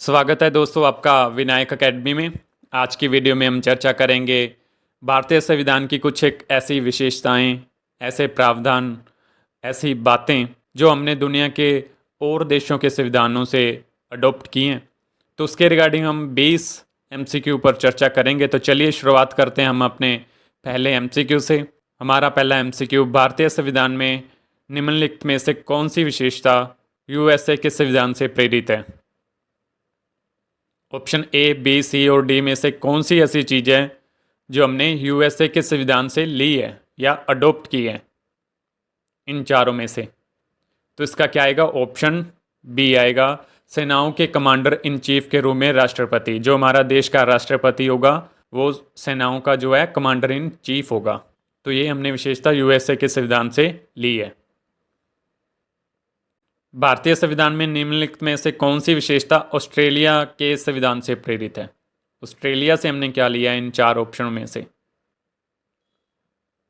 स्वागत है दोस्तों आपका विनायक एकेडमी में। आज की वीडियो में हम चर्चा करेंगे भारतीय संविधान की कुछ एक ऐसी विशेषताएं, ऐसे प्रावधान, ऐसी बातें जो हमने दुनिया के और देशों के संविधानों से अडॉप्ट की हैं। तो उसके रिगार्डिंग हम 20 एमसीक्यू पर चर्चा करेंगे। तो चलिए शुरुआत करते हैं हम अपने पहले एमसीक्यू से। हमारा पहला एमसीक्यू, भारतीय संविधान में निम्नलिखित में से कौन सी विशेषता यूएसए के संविधान से प्रेरित है? ऑप्शन ए, बी, सी और डी में से कौन सी ऐसी चीज़ है जो हमने यूएसए के संविधान से ली है या अडॉप्ट की है? इन चारों में से तो इसका क्या आएगा? ऑप्शन बी आएगा, सेनाओं के कमांडर इन चीफ के रूप में राष्ट्रपति। जो हमारा देश का राष्ट्रपति होगा वो सेनाओं का जो है कमांडर इन चीफ होगा। तो ये हमने विशेषता यूएसए के संविधान से ली है। भारतीय संविधान में निम्नलिखित में से कौन सी विशेषता ऑस्ट्रेलिया के संविधान से प्रेरित है? ऑस्ट्रेलिया से हमने क्या लिया इन चार ऑप्शनों में से?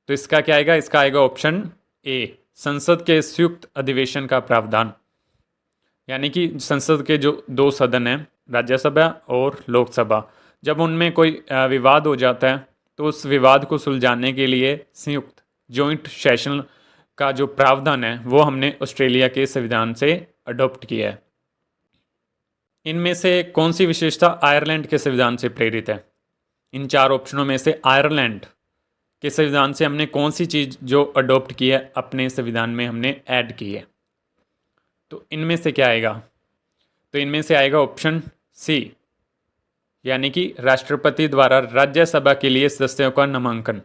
तो इसका क्या आएगा? इसका आएगा ऑप्शन ए, संसद के संयुक्त अधिवेशन का प्रावधान। यानी कि संसद के जो दो सदन हैं, राज्यसभा और लोकसभा, जब उनमें कोई विवाद हो जाता है तो उस विवाद को सुलझाने के लिए संयुक्त जॉइंट सेशन का जो प्रावधान है वो हमने ऑस्ट्रेलिया के संविधान से अडॉप्ट किया है। इनमें से कौन सी विशेषता आयरलैंड के संविधान से प्रेरित है? इन चार ऑप्शनों में से आयरलैंड के संविधान से हमने कौन सी चीज़ जो अडॉप्ट की है अपने संविधान में हमने ऐड की है? तो इनमें से क्या आएगा? तो इनमें से आएगा ऑप्शन सी, यानी कि राष्ट्रपति द्वारा राज्यसभा के लिए सदस्यों का नामांकन।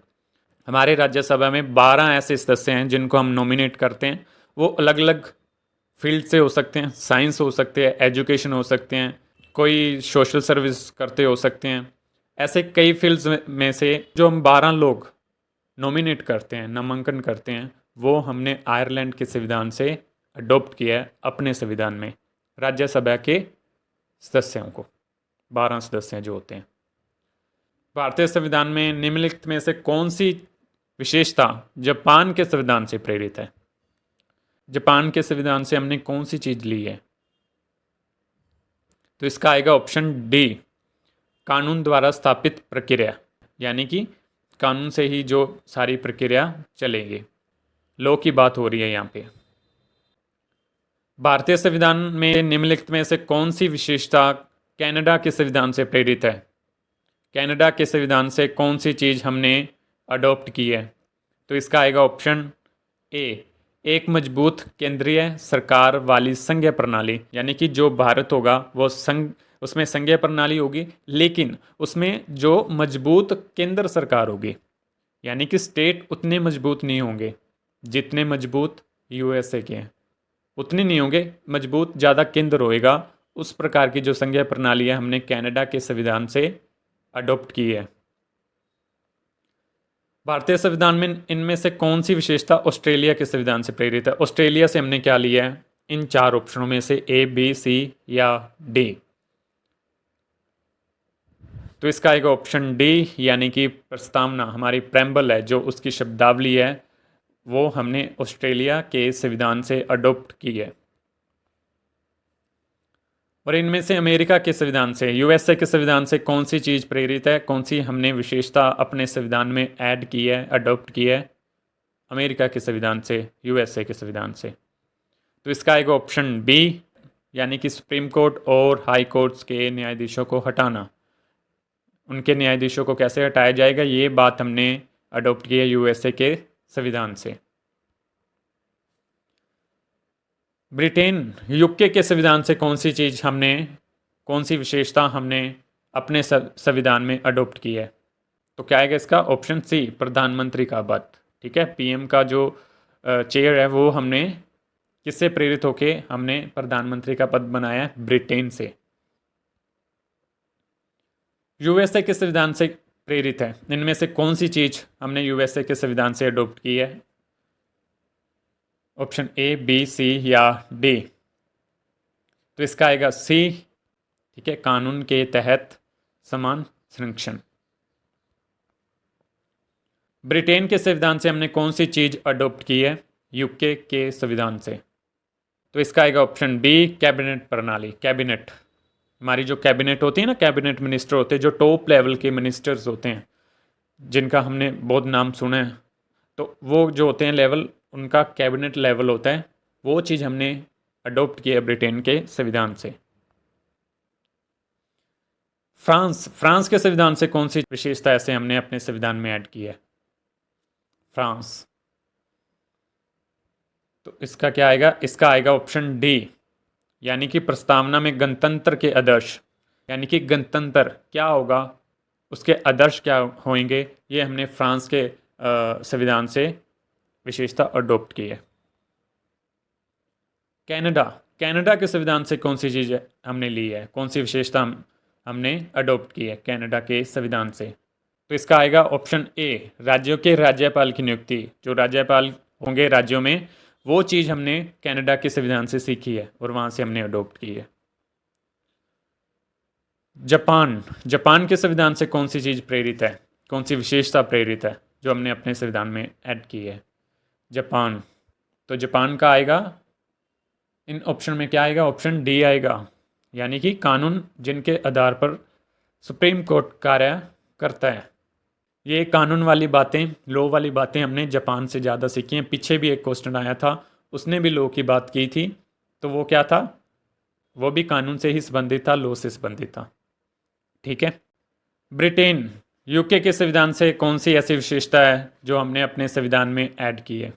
हमारे राज्यसभा में 12 ऐसे सदस्य हैं जिनको हम नॉमिनेट करते हैं। वो अलग अलग फील्ड से हो सकते हैं, साइंस हो सकते हैं, एजुकेशन हो सकते हैं, कोई सोशल सर्विस करते हो सकते हैं। ऐसे कई फील्ड्स में से जो हम 12 लोग नॉमिनेट करते हैं, नामांकन करते हैं, वो हमने आयरलैंड के संविधान से अडॉप्ट किया है अपने संविधान में। राज्यसभा के सदस्यों को 12 सदस्य जो होते हैं। भारतीय संविधान में निम्नलिखित में से कौन सी विशेषता जापान के संविधान से प्रेरित है? जापान के संविधान से हमने कौन सी चीज ली है? तो इसका आएगा ऑप्शन डी, कानून द्वारा स्थापित प्रक्रिया। यानी कि कानून से ही जो सारी प्रक्रिया चलेगी, लॉ की बात हो रही है यहाँ पे। भारतीय संविधान में निम्नलिखित में से कौन सी विशेषता कनाडा के संविधान से प्रेरित है? कनाडा के संविधान से कौन सी चीज़ हमने अडॉप्ट की है? तो इसका आएगा ऑप्शन ए, एक मजबूत केंद्रीय सरकार वाली संघीय प्रणाली। यानी कि जो भारत होगा वो संघ, उसमें संघीय प्रणाली होगी, लेकिन उसमें जो मजबूत केंद्र सरकार होगी। यानी कि स्टेट उतने मजबूत नहीं होंगे जितने मजबूत यूएसए के हैं, उतने नहीं होंगे, मजबूत ज़्यादा केंद्र होएगा। उस प्रकार की जो संघीय प्रणाली है हमने कनाडा के संविधान से अडॉप्ट की है। भारतीय संविधान में इनमें से कौन सी विशेषता ऑस्ट्रेलिया के संविधान से प्रेरित है? ऑस्ट्रेलिया से हमने क्या लिया है? इन चार ऑप्शनों में से ए, बी, सी या डी। तो इसका आएगा ऑप्शन डी, यानी कि प्रस्तावना, हमारी प्रेम्बल है जो उसकी शब्दावली है, वो हमने ऑस्ट्रेलिया के संविधान से अडॉप्ट की है। और इनमें से अमेरिका के संविधान से, यूएसए के संविधान से कौन सी चीज़ प्रेरित है, कौन सी हमने विशेषता अपने संविधान में ऐड की है, अडॉप्ट की है अमेरिका के संविधान से, यूएसए के संविधान से? तो इसका आएगा ऑप्शन बी, यानी कि सुप्रीम कोर्ट और हाई कोर्ट्स के न्यायाधीशों को हटाना। उनके न्यायाधीशों को कैसे हटाया जाएगा, ये बात हमने अडॉप्ट की है यूएसए के संविधान से। ब्रिटेन, यूके के संविधान से कौन सी चीज़ हमने, कौन सी विशेषता हमने अपने संविधान में अडॉप्ट की है? तो क्या आएगा इसका? ऑप्शन सी, प्रधानमंत्री का पद। ठीक है, पीएम का जो चेयर है वो हमने किससे प्रेरित होके हमने प्रधानमंत्री का पद बनाया है? ब्रिटेन से। यूएसए के संविधान से प्रेरित है, इनमें से कौन सी चीज़ हमने यूएसए के संविधान से अडॉप्ट की है? ऑप्शन ए, बी, सी या डी। तो इसका आएगा सी। ठीक है, कानून के तहत समान संरक्षण। ब्रिटेन के संविधान से हमने कौन सी चीज अडॉप्ट की है? यूके के संविधान से। तो इसका आएगा ऑप्शन बी, कैबिनेट प्रणाली, कैबिनेट। हमारी जो कैबिनेट होती है ना, कैबिनेट मिनिस्टर होते हैं, जो टॉप लेवल के मिनिस्टर्स होते हैं, जिनका हमने बहुत नाम सुना है, तो वो जो होते हैं लेवल, उनका कैबिनेट लेवल होता है, वो चीज़ हमने अडोप्ट किया ब्रिटेन के संविधान से। फ्रांस के संविधान से कौन सी विशेषता ऐसे हमने अपने संविधान में ऐड की है? फ्रांस, तो इसका क्या आएगा? इसका आएगा ऑप्शन डी, यानी कि प्रस्तावना में गणतंत्र के आदर्श, यानी कि गणतंत्र क्या होगा, उसके आदर्श क्या होंगे, ये हमने फ्रांस के संविधान से विशेषता अडोप्ट की है। कनाडा के संविधान से कौन सी चीज़ हमने ली है, कौन सी विशेषता हमने अडोप्ट की है कनाडा के संविधान से? तो इसका आएगा ऑप्शन ए, राज्यों के राज्यपाल की नियुक्ति, जो राज्यपाल होंगे राज्यों में, वो चीज़ हमने कनाडा के संविधान से सीखी है और वहाँ से हमने अडोप्ट की है। जापान के संविधान से कौन सी चीज़ प्रेरित है, कौन सी विशेषता प्रेरित है जो हमने अपने संविधान में ऐड की है? जापान, तो जापान का आएगा, इन ऑप्शन में क्या आएगा? ऑप्शन डी आएगा, यानी कि कानून जिनके आधार पर सुप्रीम कोर्ट कार्य करता है। ये कानून वाली बातें, लॉ वाली बातें हमने जापान से ज़्यादा सीखी हैं। पीछे भी एक क्वेश्चन आया था, उसने भी लॉ की बात की थी, तो वो क्या था? वो भी कानून से ही संबंधित था, लॉ से संबंधित था। ठीक है। ब्रिटेन, यूके के संविधान से कौन सी ऐसी विशेषता है जो हमने अपने संविधान में ऐड की है?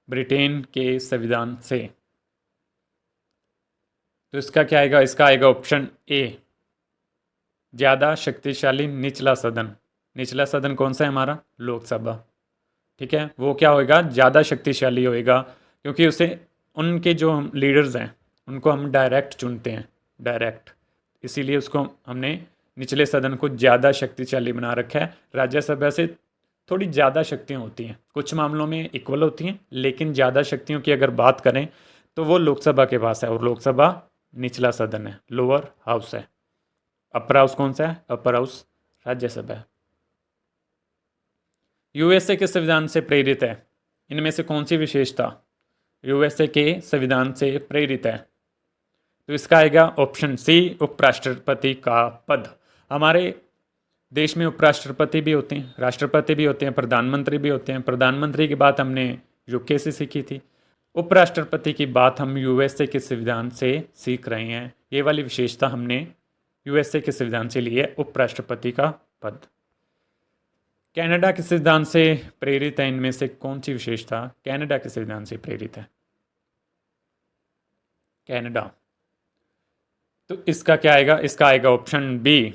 ब्रिटेन के संविधान से, तो इसका क्या आएगा? इसका आएगा ऑप्शन ए, ज़्यादा शक्तिशाली निचला सदन। निचला सदन कौन सा है हमारा? लोकसभा। ठीक है, वो क्या होएगा? ज़्यादा शक्तिशाली होएगा, क्योंकि उसे, उनके जो हम लीडर्स हैं उनको हम डायरेक्ट चुनते हैं, डायरेक्ट, इसीलिए उसको हमने निचले सदन को ज़्यादा शक्तिशाली बना रखा है। राज्यसभा से थोड़ी ज़्यादा शक्तियाँ होती हैं, कुछ मामलों में इक्वल होती हैं, लेकिन ज़्यादा शक्तियों की अगर बात करें तो वो लोकसभा के पास है, और लोकसभा निचला सदन है, लोअर हाउस है। अपर हाउस कौन सा है? अपर हाउस राज्यसभा है। यूएसए के संविधान से प्रेरित है, इनमें से कौन सी विशेषता यूएसए के संविधान से प्रेरित है? तो इसका आएगा ऑप्शन सी, उपराष्ट्रपति का पद। हमारे देश में उपराष्ट्रपति भी होते हैं, राष्ट्रपति भी होते हैं, प्रधानमंत्री भी होते हैं। प्रधानमंत्री की बात हमने यूके से सीखी थी, उपराष्ट्रपति की बात हम यूएसए के संविधान से सीख रहे हैं। ये वाली विशेषता हमने यूएसए के संविधान से ली है, उपराष्ट्रपति का पद। कनाडा के संविधान से प्रेरित है, इनमें से कौन सी विशेषता कनाडा के संविधान से प्रेरित है? कनाडा, तो इसका क्या आएगा? इसका आएगा ऑप्शन बी,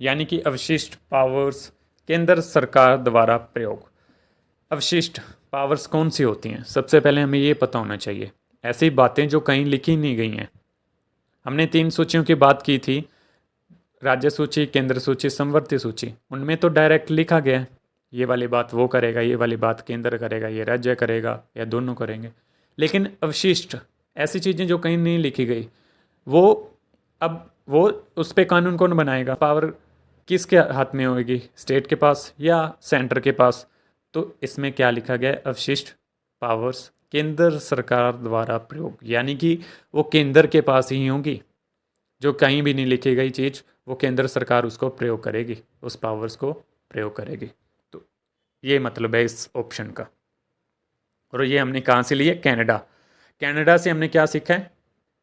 यानी कि अवशिष्ट पावर्स, केंद्र सरकार द्वारा प्रयोग। अवशिष्ट पावर्स कौन सी होती हैं? सबसे पहले हमें ये पता होना चाहिए, ऐसी बातें जो कहीं लिखी नहीं गई हैं। हमने 3 सूचियों की बात की थी, राज्य सूची, केंद्र सूची, समवर्ती सूची। उनमें तो डायरेक्ट लिखा गया है, ये वाली बात वो करेगा, ये वाली बात केंद्र करेगा, ये राज्य करेगा, या दोनों करेंगे। लेकिन अवशिष्ट ऐसी चीज़ें जो कहीं नहीं लिखी गई, वो अब वो उस पर कानून कौन बनाएगा? पावर किसके हाथ में होगी? स्टेट के पास या सेंटर के पास? तो इसमें क्या लिखा गया है? अवशिष्ट पावर्स केंद्र सरकार द्वारा प्रयोग, यानी कि वो केंद्र के पास ही होंगी। जो कहीं भी नहीं लिखी गई चीज़, वो केंद्र सरकार उसको प्रयोग करेगी, उस पावर्स को प्रयोग करेगी। तो ये मतलब है इस ऑप्शन का। और ये हमने कहाँ से लिए? कनाडा। कनाडा से हमने क्या सीखा है?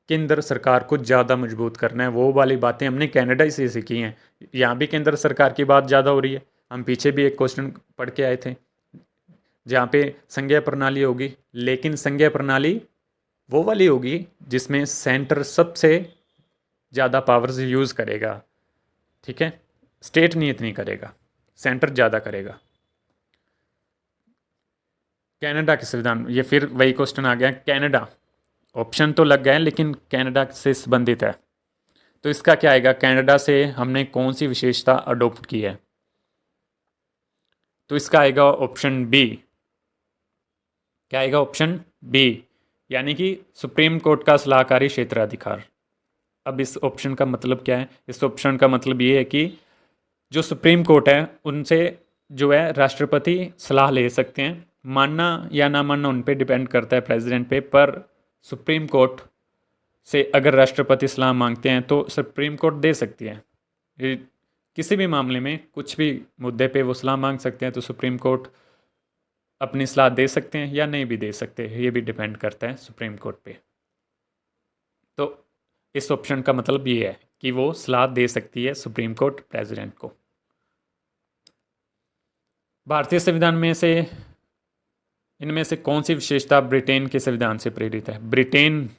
केंद्र सरकार को ज़्यादा मजबूत करना है, वो वाली बातें हमने कनाडा से सीखी हैं। यहाँ भी केंद्र सरकार की बात ज़्यादा हो रही है। हम पीछे भी एक क्वेश्चन पढ़ के आए थे जहाँ पे संघीय प्रणाली होगी, लेकिन संघीय प्रणाली वो वाली होगी जिसमें सेंटर सबसे ज़्यादा पावर्स यूज़ करेगा। ठीक है, स्टेट नहीं इतनी करेगा, सेंटर ज़्यादा करेगा। कनाडा के संविधान, ये फिर वही क्वेश्चन आ गया, कनाडा ऑप्शन तो लग गए लेकिन कनाडा से संबंधित है, तो इसका क्या आएगा? कनाडा से हमने कौन सी विशेषता अडोप्ट की है? तो इसका आएगा ऑप्शन बी। क्या आएगा? ऑप्शन बी, यानी कि सुप्रीम कोर्ट का सलाहकारी क्षेत्राधिकार। अब इस ऑप्शन का मतलब क्या है? इस ऑप्शन का मतलब ये है कि जो सुप्रीम कोर्ट है उनसे जो है राष्ट्रपति सलाह ले सकते हैं, मानना या ना मानना उन पे डिपेंड करता है, प्रेसिडेंट पे, पर सुप्रीम कोर्ट से अगर राष्ट्रपति सलाह मांगते हैं तो सुप्रीम कोर्ट दे सकती है। ये किसी भी मामले में कुछ भी मुद्दे पे वो सलाह मांग सकते हैं, तो सुप्रीम कोर्ट अपनी सलाह दे सकते हैं या नहीं भी दे सकते हैं, ये भी डिपेंड करता है सुप्रीम कोर्ट पे। तो इस ऑप्शन का मतलब ये है कि वो सलाह दे सकती है सुप्रीम कोर्ट प्रेसिडेंट को। भारतीय संविधान में से इनमें से कौन सी विशेषता ब्रिटेन के संविधान से प्रेरित है? ब्रिटेन,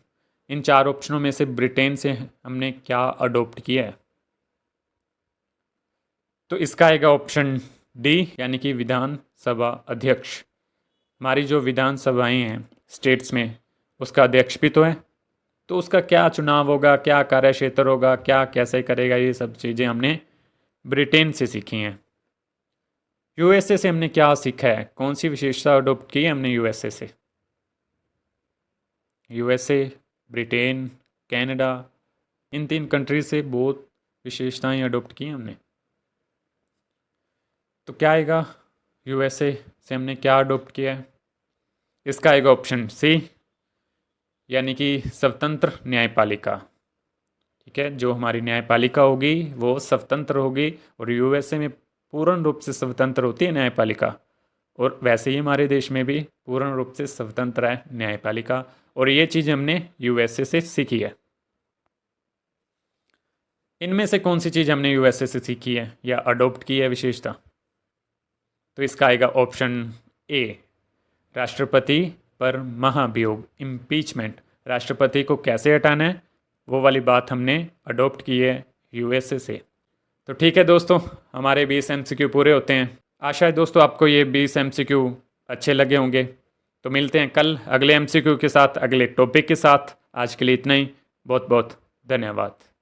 इन 4 ऑप्शनों में से ब्रिटेन से हमने क्या अडॉप्ट किया है? तो इसका आएगा ऑप्शन डी, यानी कि विधानसभा अध्यक्ष। हमारी जो विधानसभाएं हैं स्टेट्स में, उसका अध्यक्ष भी तो है, तो उसका क्या चुनाव होगा, क्या कार्य क्षेत्र होगा, क्या कैसे करेगा, ये सब चीज़ें हमने ब्रिटेन से सीखी हैं। यूएसए से हमने क्या सीखा है? कौन सी विशेषता अडोप्ट की है हमने यूएसए से? यूएसए, ब्रिटेन, कनाडा, इन 3 कंट्री से बहुत विशेषताएं अडोप्ट की हैं हमने। तो क्या आएगा? यूएसए से हमने क्या अडोप्ट किया है? इसका आएगा ऑप्शन सी, यानी कि स्वतंत्र न्यायपालिका। ठीक है, जो हमारी न्यायपालिका होगी वो स्वतंत्र होगी, और यूएसए में पूर्ण रूप से स्वतंत्र होती है न्यायपालिका, और वैसे ही हमारे देश में भी पूर्ण रूप से स्वतंत्र है न्यायपालिका, और ये चीज़ हमने यूएसए से सीखी है। इनमें से कौन सी चीज़ हमने यूएसए से सीखी है या अडोप्ट की है विशेषता? तो इसका आएगा ऑप्शन ए, राष्ट्रपति पर महाभियोग, इम्पीचमेंट। राष्ट्रपति को कैसे हटाना है वो वाली बात हमने अडॉप्ट की है यूएसए से। तो ठीक है दोस्तों, हमारे 20 एमसीक्यू पूरे होते हैं। आशा है दोस्तों आपको ये 20 एमसीक्यू अच्छे लगे होंगे। तो मिलते हैं कल अगले एमसीक्यू के साथ, अगले टॉपिक के साथ। आज के लिए इतना ही। बहुत बहुत धन्यवाद।